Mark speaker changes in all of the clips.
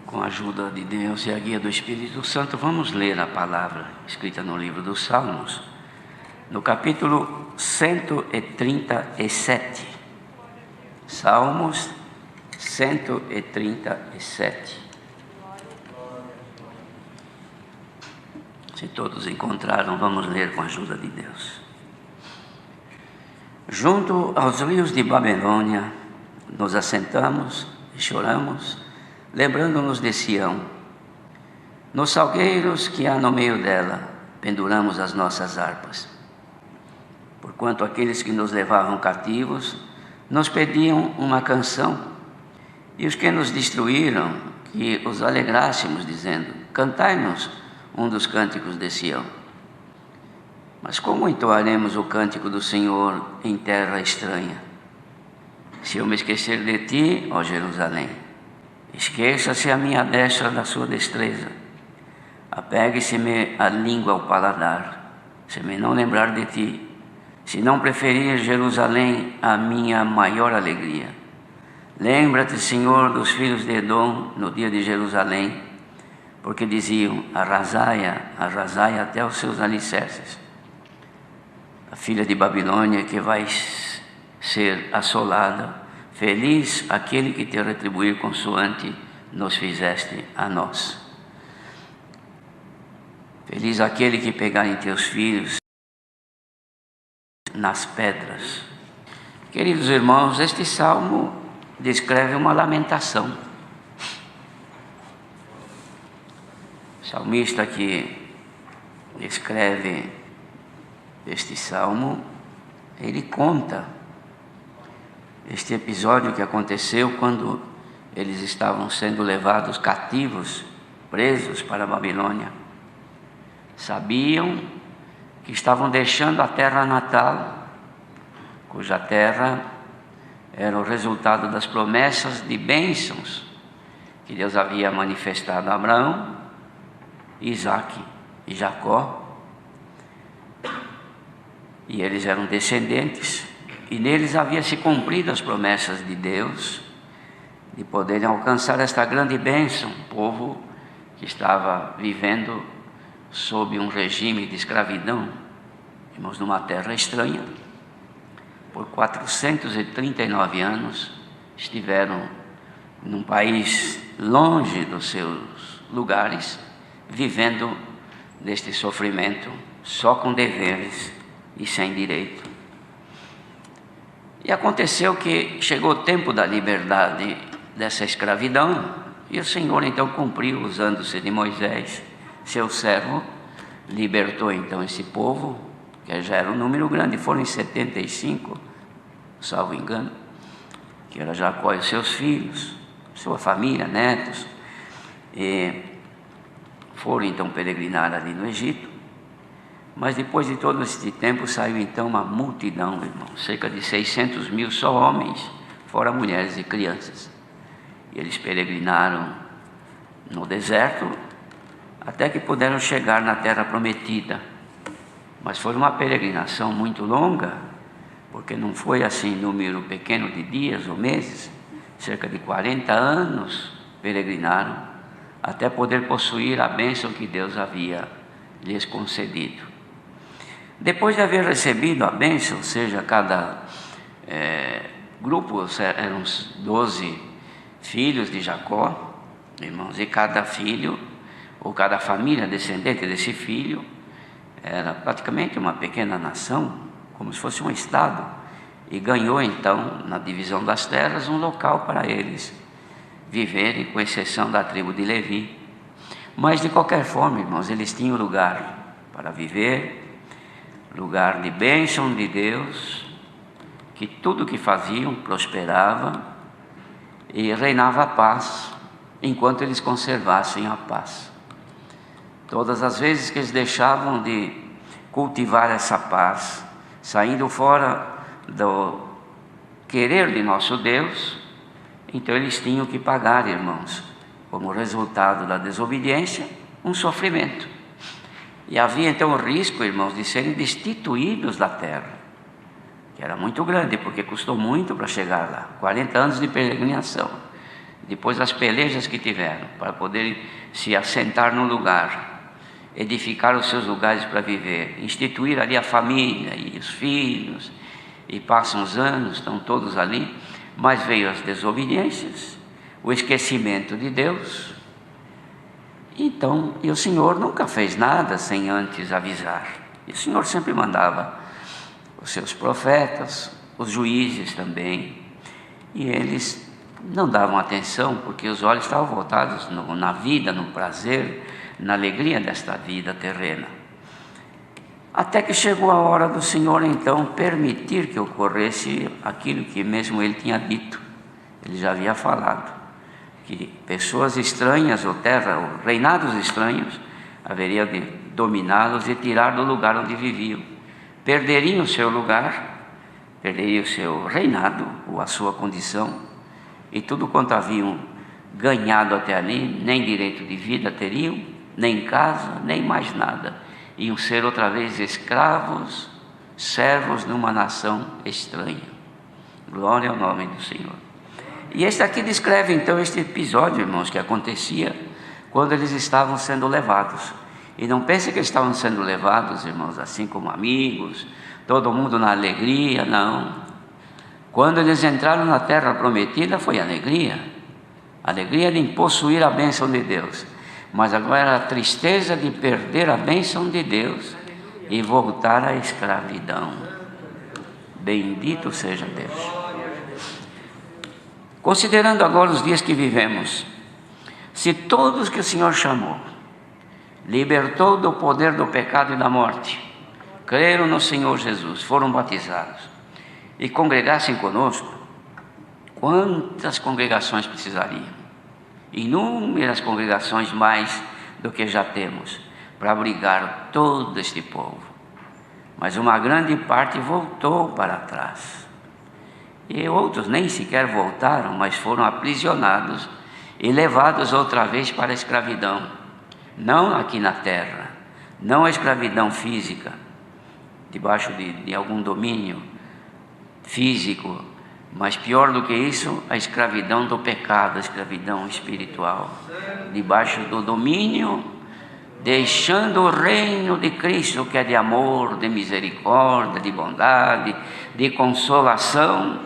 Speaker 1: Com a ajuda de Deus e a guia do Espírito Santo, vamos ler a palavra escrita no livro dos Salmos, no capítulo 137. Salmos 137. Se todos encontraram, vamos ler com a ajuda de Deus. Junto aos rios de Babilônia, nos assentamos e choramos, lembrando-nos de Sião. Nos salgueiros que há no meio dela, penduramos as nossas harpas. Porquanto aqueles que nos levavam cativos nos pediam uma canção, e os que nos destruíram, que os alegrássemos, dizendo: cantai-nos um dos cânticos de Sião. Mas como entoaremos o cântico do Senhor em terra estranha? Se eu me esquecer de ti, ó Jerusalém, esqueça-se a minha destra da sua destreza. Apegue-se-me a língua ao paladar, se me não lembrar de ti, se não preferir Jerusalém a minha maior alegria. Lembra-te, Senhor, dos filhos de Edom no dia de Jerusalém, porque diziam: arrasai-a, arrasai até os seus alicerces. A filha de Babilônia que vai ser assolada, feliz aquele que te retribuir consoante nos fizeste a nós. Feliz aquele que pegar em teus filhos nas pedras. Queridos irmãos, este salmo descreve uma lamentação. O salmista que escreve este salmo, ele conta este episódio que aconteceu quando eles estavam sendo levados cativos, presos para a Babilônia. Sabiam que estavam deixando a terra natal, cuja terra era o resultado das promessas de bênçãos que Deus havia manifestado a Abraão, Isaque e Jacó. E eles eram descendentes, e neles havia se cumprido as promessas de Deus, de poderem alcançar esta grande bênção, um povo que estava vivendo sob um regime de escravidão, irmãos, numa terra estranha. Por 439 anos estiveram num país longe dos seus lugares, vivendo deste sofrimento, só com deveres e sem direito. E aconteceu que chegou o tempo da liberdade dessa escravidão, e o Senhor então cumpriu, usando-se de Moisés, seu servo, libertou então esse povo, que já era um número grande, foram em 75, salvo engano, que era Jacó e os seus filhos, sua família, netos, e foram então peregrinar ali no Egito. Mas depois de todo esse tempo saiu então uma multidão, irmão, cerca de 600 mil só homens, fora mulheres e crianças. E eles peregrinaram no deserto até que puderam chegar na terra prometida. Mas foi uma peregrinação muito longa, porque não foi assim número pequeno de dias ou meses, cerca de 40 anos peregrinaram até poder possuir a bênção que Deus havia lhes concedido. Depois de haver recebido a bênção, ou seja, cada grupo eram 12 filhos de Jacó, irmãos, e cada filho, ou cada família descendente desse filho, era praticamente uma pequena nação, como se fosse um estado, e ganhou então, na divisão das terras, um local para eles viverem, com exceção da tribo de Levi. Mas de qualquer forma, irmãos, eles tinham lugar para viver, lugar de bênção de Deus, que tudo que faziam prosperava e reinava a paz, enquanto eles conservassem a paz. Todas as vezes que eles deixavam de cultivar essa paz, saindo fora do querer de nosso Deus, então eles tinham que pagar, irmãos, como resultado da desobediência, um sofrimento. E havia então o risco, irmãos, de serem destituídos da terra, que era muito grande, porque custou muito para chegar lá, 40 anos de peregrinação. depois das pelejas que tiveram, para poderem se assentar no lugar, edificar os seus lugares para viver, instituir ali a família e os filhos, e passam os anos, estão todos ali, mas veio as desobediências, o esquecimento de Deus. Então, e o Senhor nunca fez nada sem antes avisar. E o Senhor sempre mandava os seus profetas, os juízes também, e eles não davam atenção, porque os olhos estavam voltados na vida, no prazer, na alegria desta vida terrena. Até que chegou a hora do Senhor, então, permitir que ocorresse aquilo que mesmo Ele tinha dito. Ele já havia falado, que pessoas estranhas, ou terra, ou reinados estranhos, haveria de dominá-los e tirar do lugar onde viviam. Perderiam o seu lugar, perderiam o seu reinado, ou a sua condição, e tudo quanto haviam ganhado até ali, nem direito de vida teriam, nem casa, nem mais nada. Iam ser outra vez escravos, servos numa nação estranha. Glória ao nome do Senhor. E este aqui descreve então este episódio, irmãos, que acontecia quando eles estavam sendo levados. E não pense que eles estavam sendo levados, irmãos, assim como amigos, todo mundo na alegria, não. Quando eles entraram na terra prometida, foi alegria de possuir a bênção de Deus, mas agora era a tristeza de perder a bênção de Deus e voltar à escravidão. Bendito seja Deus. Considerando agora os dias que vivemos, se todos que o Senhor chamou, libertou do poder do pecado e da morte, creram no Senhor Jesus, foram batizados e congregassem conosco, quantas congregações precisariam? Inúmeras congregações mais do que já temos, para abrigar todo este povo. Mas uma grande parte voltou para trás, e outros nem sequer voltaram, mas foram aprisionados e levados outra vez para a escravidão. Não aqui na terra, não a escravidão física, debaixo de algum domínio físico, mas pior do que isso, a escravidão do pecado, a escravidão espiritual, debaixo do domínio, deixando o reino de Cristo, que é de amor, de misericórdia, de bondade, de consolação,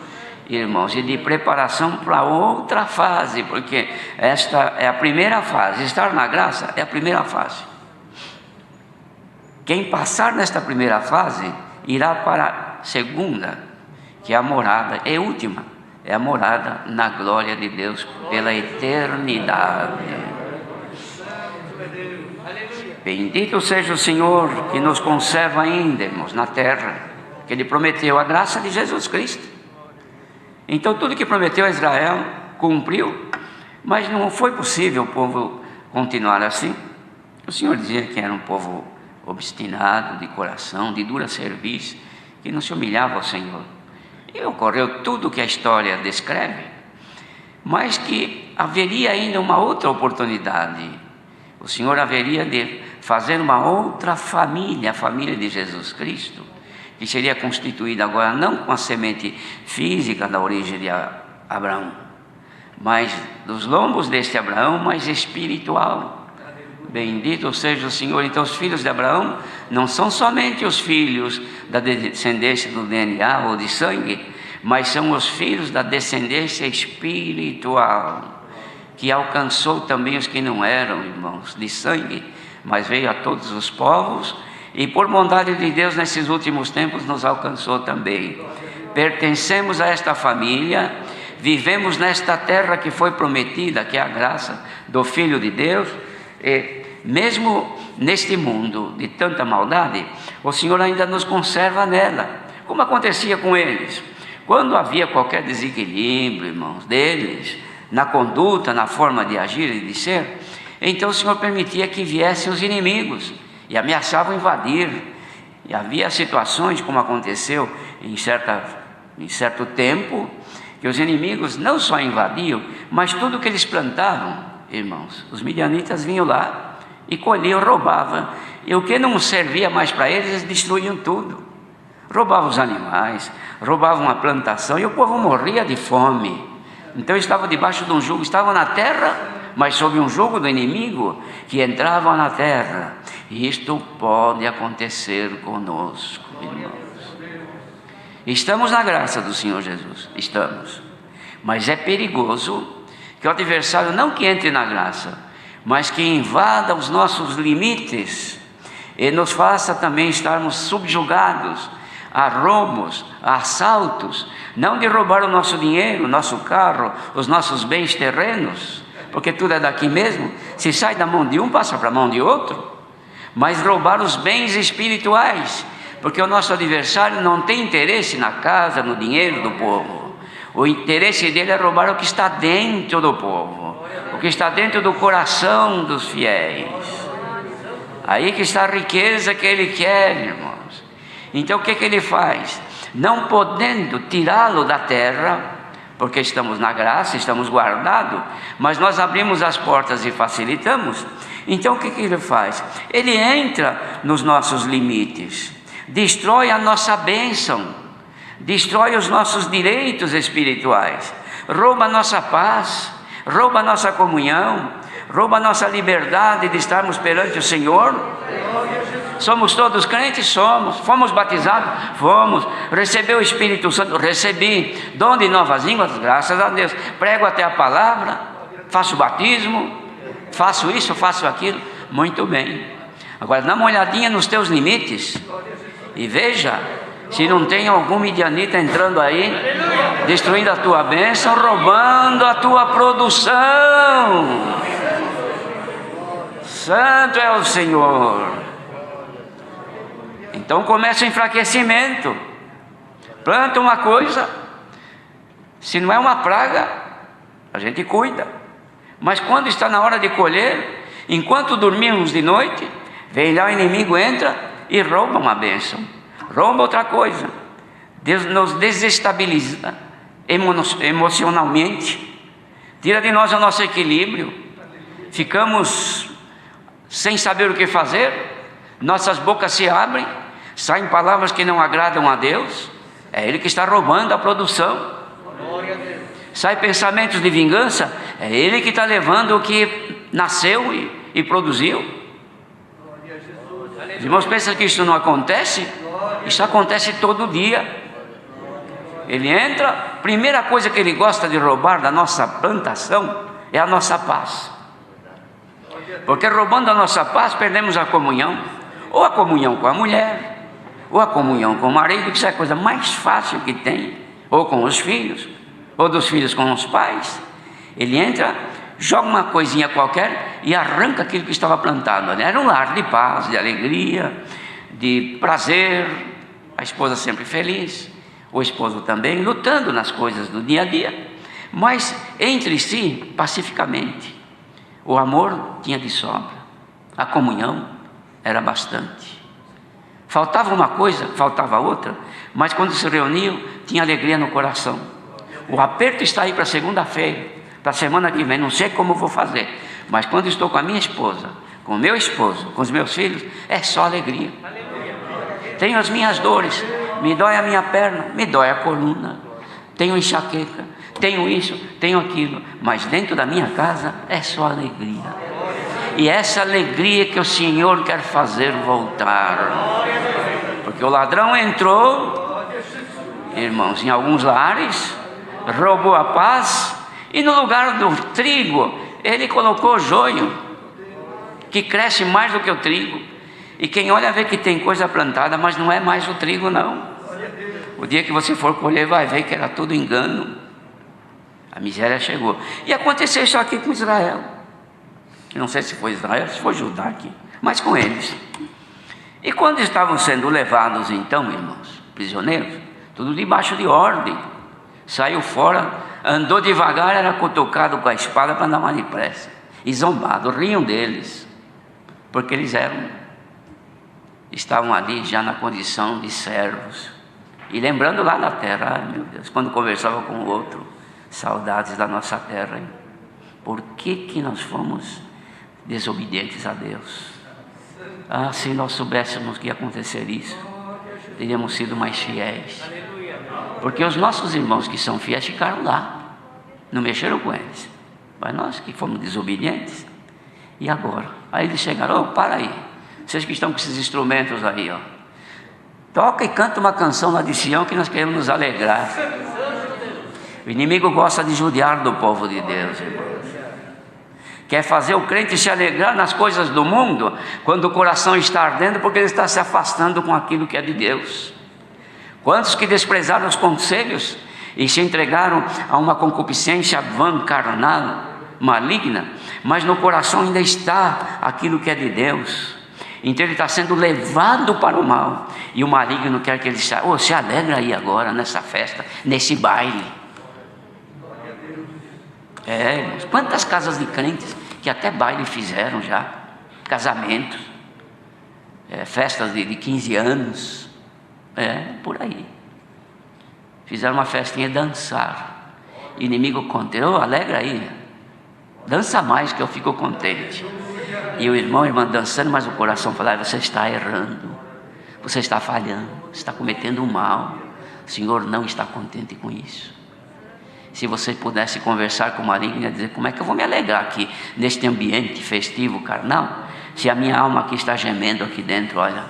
Speaker 1: irmãos, e de preparação para outra fase, porque esta é a primeira fase. Estar na graça é a primeira fase. Quem passar nesta primeira fase irá para a segunda, que é a morada, é a última, é a morada na glória de Deus pela eternidade. Bendito seja o Senhor que nos conserva ainda, irmãos, na terra, que Ele prometeu a graça de Jesus Cristo. Então tudo que prometeu a Israel cumpriu, mas não foi possível o povo continuar assim. O Senhor dizia que era um povo obstinado, de coração, de dura serviço, que não se humilhava ao Senhor. E ocorreu tudo o que a história descreve, mas que haveria ainda uma outra oportunidade. O Senhor haveria de fazer uma outra família, a família de Jesus Cristo, que seria constituída agora não com a semente física da origem de Abraão, mas dos lombos deste Abraão, mas espiritual. Bendito seja o Senhor. Então os filhos de Abraão não são somente os filhos da descendência do DNA ou de sangue, mas são os filhos da descendência espiritual, que alcançou também os que não eram, irmãos, de sangue, mas veio a todos os povos, e por bondade de Deus nesses últimos tempos nos alcançou também. Pertencemos a esta família, vivemos nesta terra que foi prometida, que é a graça do Filho de Deus, e mesmo neste mundo de tanta maldade, o Senhor ainda nos conserva nela, como acontecia com eles. Quando havia qualquer desequilíbrio, irmãos, deles, na conduta, na forma de agir e de ser, então o Senhor permitia que viessem os inimigos e ameaçavam invadir. E havia situações, como aconteceu em certo tempo, que os inimigos não só invadiam, mas tudo que eles plantavam, irmãos, os midianitas vinham lá e colhiam, roubavam, e o que não servia mais para eles, eles destruíam tudo. Roubavam os animais, roubavam a plantação, e o povo morria de fome. Então estavam debaixo de um jugo, estavam na terra, mas sob um jugo do inimigo que entrava na terra. E isto pode acontecer conosco, irmãos. Estamos na graça do Senhor Jesus, estamos. Mas é perigoso que o adversário não que entre na graça, mas que invada os nossos limites e nos faça também estarmos subjugados a roubos, a assaltos, não de roubar o nosso dinheiro, o nosso carro, os nossos bens terrenos, porque tudo é daqui mesmo, se sai da mão de um, passa para a mão de outro, mas roubar os bens espirituais, porque o nosso adversário não tem interesse na casa, no dinheiro do povo, o interesse dele é roubar o que está dentro do povo, o que está dentro do coração dos fiéis, aí que está a riqueza que ele quer, irmãos. Então o que ele faz? Não podendo tirá-lo da terra, porque estamos na graça, estamos guardados, mas nós abrimos as portas e facilitamos. Então o que ele faz? Ele entra nos nossos limites, destrói a nossa bênção, destrói os nossos direitos espirituais, rouba a nossa paz, rouba a nossa comunhão, rouba a nossa liberdade de estarmos perante o Senhor. Somos todos crentes? Somos. Fomos batizados? Fomos. Recebeu o Espírito Santo? Recebi. Dom de novas línguas? Graças a Deus. Prego até a palavra, faço batismo, faço isso, faço aquilo. Muito bem. Agora dá uma olhadinha nos teus limites e veja se não tem algum midianita entrando aí, destruindo a tua bênção, roubando a tua produção. Santo é o Senhor. Então começa o enfraquecimento. Planta uma coisa, se não é uma praga, a gente cuida. Mas quando está na hora de colher, enquanto dormimos de noite, vem lá o inimigo, entra e rouba uma bênção, rouba outra coisa. Deus nos desestabiliza emocionalmente, tira de nós o nosso equilíbrio, ficamos sem saber o que fazer, nossas bocas se abrem, saem palavras que não agradam a Deus. É Ele que está roubando a produção. Sai pensamentos de vingança, é Ele que está levando o que nasceu e produziu. Os irmãos pensam que isso não acontece? Isso acontece todo dia. Ele entra, primeira coisa que ele gosta de roubar da nossa plantação é a nossa paz, porque roubando a nossa paz perdemos a comunhão, ou a comunhão com a mulher, ou a comunhão com o marido, que isso é a coisa mais fácil que tem, ou com os filhos, ou dos filhos com os pais. Ele entra, joga uma coisinha qualquer e arranca aquilo que estava plantado. Era um lar de paz, de alegria, de prazer, a esposa sempre feliz, o esposo também, lutando nas coisas do dia a dia, mas entre si, pacificamente. O amor tinha de sobra, a comunhão era bastante. Faltava uma coisa, faltava outra, mas quando se reuniam, tinha alegria no coração. O aperto está aí para segunda-feira, para a semana que vem, não sei como vou fazer, mas quando estou com a minha esposa, com o meu esposo, com os meus filhos, é só alegria. Tenho as minhas dores, me dói a minha perna, me dói a coluna, tenho enxaqueca, tenho isso, tenho aquilo, mas dentro da minha casa é só alegria. E essa alegria que o Senhor quer fazer voltar, porque o ladrão entrou, irmãos, em alguns lares, roubou a paz, e no lugar do trigo ele colocou o joio, que cresce mais do que o trigo. E quem olha vê que tem coisa plantada, mas não é mais o trigo não. O dia que você for colher vai ver que era tudo engano. A miséria chegou. E aconteceu isso aqui com Israel. Não sei se foi Israel, se foi Judá aqui, mas com eles. E quando estavam sendo levados então, irmãos, prisioneiros, tudo debaixo de ordem, saiu fora, andou devagar, era cutucado com a espada para andar mais depressa, e zombado, riam deles, porque eles estavam ali já na condição de servos, e lembrando lá na terra, ai meu Deus, quando conversava com o outro, saudades da nossa terra, hein? Por que nós fomos desobedientes a Deus? Ah, se nós soubéssemos que ia acontecer isso, teríamos sido mais fiéis, porque os nossos irmãos que são fiéis ficaram lá, Não mexeram com eles, mas nós que fomos desobedientes. E agora? Aí eles chegaram: para aí, vocês que estão com esses instrumentos aí, toca e canta uma canção lá de Sião que nós queremos nos alegrar. O inimigo gosta de judiar do povo de Deus, irmãos. Quer fazer o crente se alegrar nas coisas do mundo, quando o coração está ardendo, porque ele está se afastando com aquilo que é de Deus. Quantos que desprezaram os conselhos e se entregaram a uma concupiscência vã, carnal, maligna, mas no coração ainda está aquilo que é de Deus. Então ele está sendo levado para o mal, e o maligno quer que ele saia. Se alegra aí agora nessa festa, nesse baile. Irmãos, quantas casas de crentes que até baile fizeram já, casamentos, festas de 15 anos, por aí. Fizeram uma festinha, dançar. Inimigo contente: alegra aí, dança mais que eu fico contente. E o irmão e a irmã dançando, mas o coração falava: você está errando, você está falhando, você está cometendo um mal, o Senhor não está contente com isso. Se você pudesse conversar com o maligno e dizer: como é que eu vou me alegrar aqui neste ambiente festivo carnal, se a minha alma aqui está gemendo aqui dentro? Olha,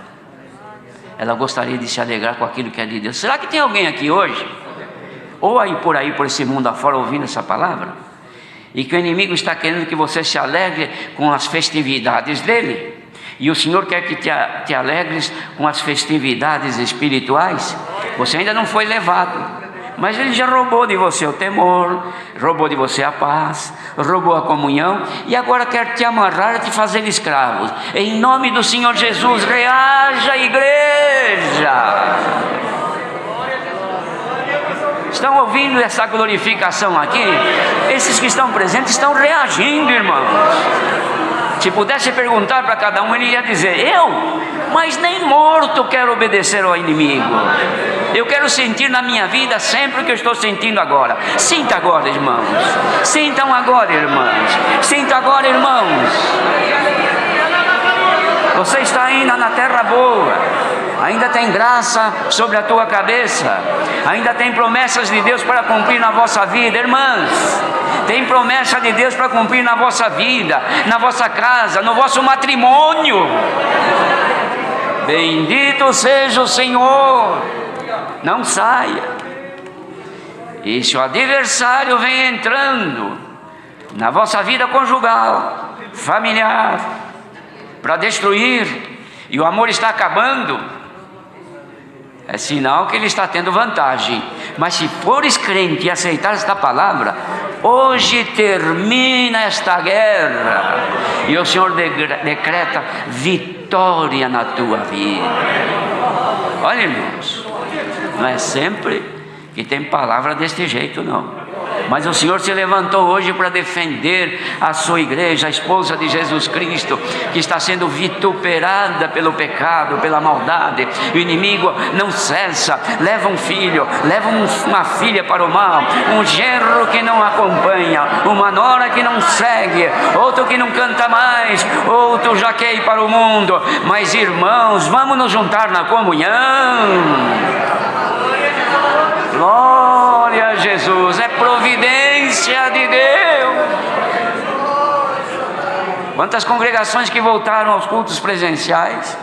Speaker 1: ela gostaria de se alegrar com aquilo que é de Deus. Será que tem alguém aqui hoje, ou aí por esse mundo afora, ouvindo essa palavra, e que o inimigo está querendo que você se alegre com as festividades dele, e o Senhor quer que te alegres com as festividades espirituais? Você ainda não foi levado, mas ele já roubou de você o temor, roubou de você a paz, roubou a comunhão, e agora quer te amarrar e te fazer escravos. Em nome do Senhor Jesus, reaja, igreja. Estão ouvindo essa glorificação aqui? Esses que estão presentes estão reagindo, irmãos. Se pudesse perguntar para cada um, ele ia dizer: mas nem morto quero obedecer ao inimigo. Eu quero sentir na minha vida sempre o que eu estou sentindo agora. Sinta agora, irmãos. Sintam agora, irmãos. Sinta agora, irmãos. Você está ainda na terra boa. Ainda tem graça sobre a tua cabeça. Ainda tem promessas de Deus para cumprir na vossa vida, irmãs. Tem promessa de Deus para cumprir na vossa vida, na vossa casa, no vosso matrimônio. Bendito seja o Senhor. Não saia. E se o adversário vem entrando na vossa vida conjugal, familiar, para destruir, e o amor está acabando, é sinal que ele está tendo vantagem. Mas se fores crente e aceitar esta palavra, hoje termina esta guerra, e o Senhor decreta vitória na tua vida. Olha, irmãos, não é sempre que tem palavra deste jeito, não. Mas o Senhor se levantou hoje para defender a sua igreja, a esposa de Jesus Cristo, que está sendo vituperada pelo pecado, pela maldade. O inimigo não cessa, leva um filho, leva uma filha para o mal, um genro que não acompanha, uma nora que não segue, outro que não canta mais, outro já quer ir para o mundo. Mas, irmãos, vamos nos juntar na comunhão. Glória a Jesus, é providência de Deus. Quantas congregações que voltaram aos cultos presenciais,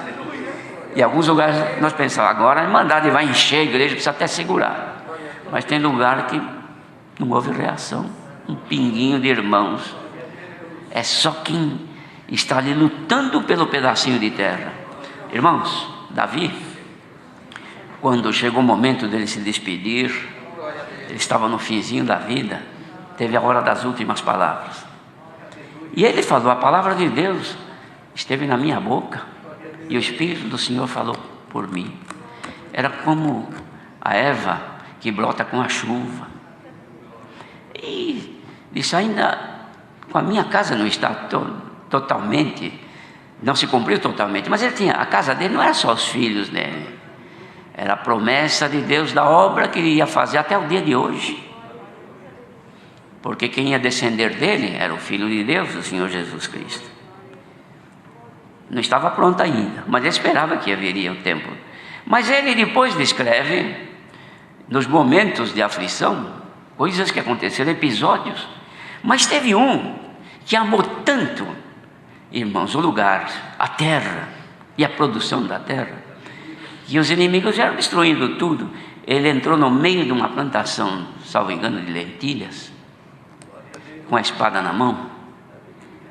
Speaker 1: e em alguns lugares nós pensamos: agora a Irmandade vai encher a igreja, precisa até segurar. Mas tem lugar que não houve reação, um pinguinho de irmãos. É só quem está ali lutando pelo pedacinho de terra. Irmãos, Davi, quando chegou o momento dele se despedir, ele estava no finzinho da vida, teve a hora das últimas palavras, e ele falou: a palavra de Deus esteve na minha boca, e o Espírito do Senhor falou por mim. Era como a erva que brota com a chuva. E disse: ainda com a minha casa não está totalmente, não se cumpriu totalmente, mas ele tinha, a casa dele não era só os filhos dele, era a promessa de Deus da obra que ele ia fazer até o dia de hoje. Porque quem ia descender dele era o Filho de Deus, o Senhor Jesus Cristo. Não estava pronto ainda, mas ele esperava que haveria o tempo. Mas ele depois descreve, nos momentos de aflição, coisas que aconteceram, episódios. Mas teve um que amou tanto, irmãos, o lugar, a terra e a produção da terra, que os inimigos eram destruindo tudo. Ele entrou no meio de uma plantação, salvo engano, de lentilhas, com a espada na mão.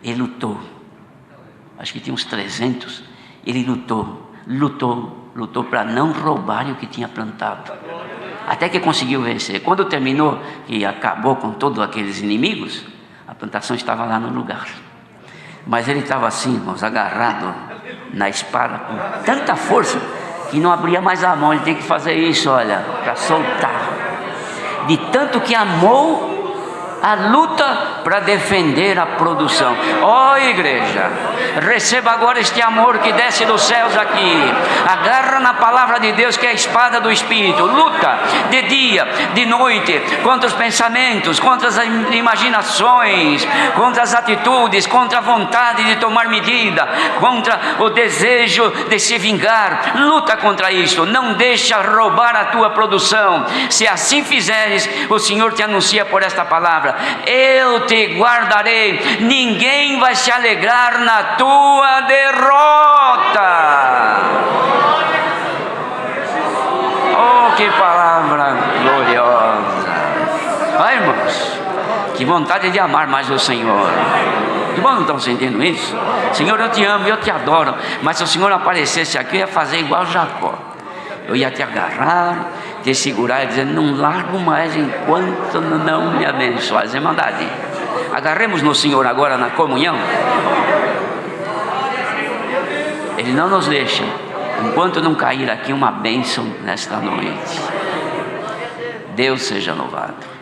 Speaker 1: Ele lutou, acho que tinha uns 300. Ele lutou para não roubarem o que tinha plantado, até que conseguiu vencer. Quando terminou e acabou com todos aqueles inimigos, a plantação estava lá no lugar, mas ele estava assim, irmãos, agarrado na espada com tanta força que não abria mais a mão. Ele tem que fazer isso, olha, para soltar, de tanto que amou a luta para defender a produção. Ó igreja, receba agora este amor que desce dos céus aqui. Agarra na palavra de Deus, que é a espada do Espírito. Luta de dia, de noite, contra os pensamentos, contra as imaginações, contra as atitudes, contra a vontade de tomar medida, contra o desejo de se vingar. Luta contra isso, não deixa roubar a tua produção. Se assim fizeres, o Senhor te anuncia por esta palavra: eu te guardarei, ninguém vai se alegrar na tua derrota. Oh, que palavra gloriosa! Ai, irmãos, que vontade de amar mais o Senhor. Irmãos, não estão sentindo isso? Senhor, eu te amo, eu te adoro, mas se o Senhor aparecesse aqui, eu ia fazer igual Jacó. Eu ia te agarrar, te segurar e dizer: não largo mais enquanto não me abençoares. É maldade. Agarremos no Senhor agora na comunhão. Ele não nos deixa enquanto não cair aqui uma bênção nesta noite. Deus seja louvado.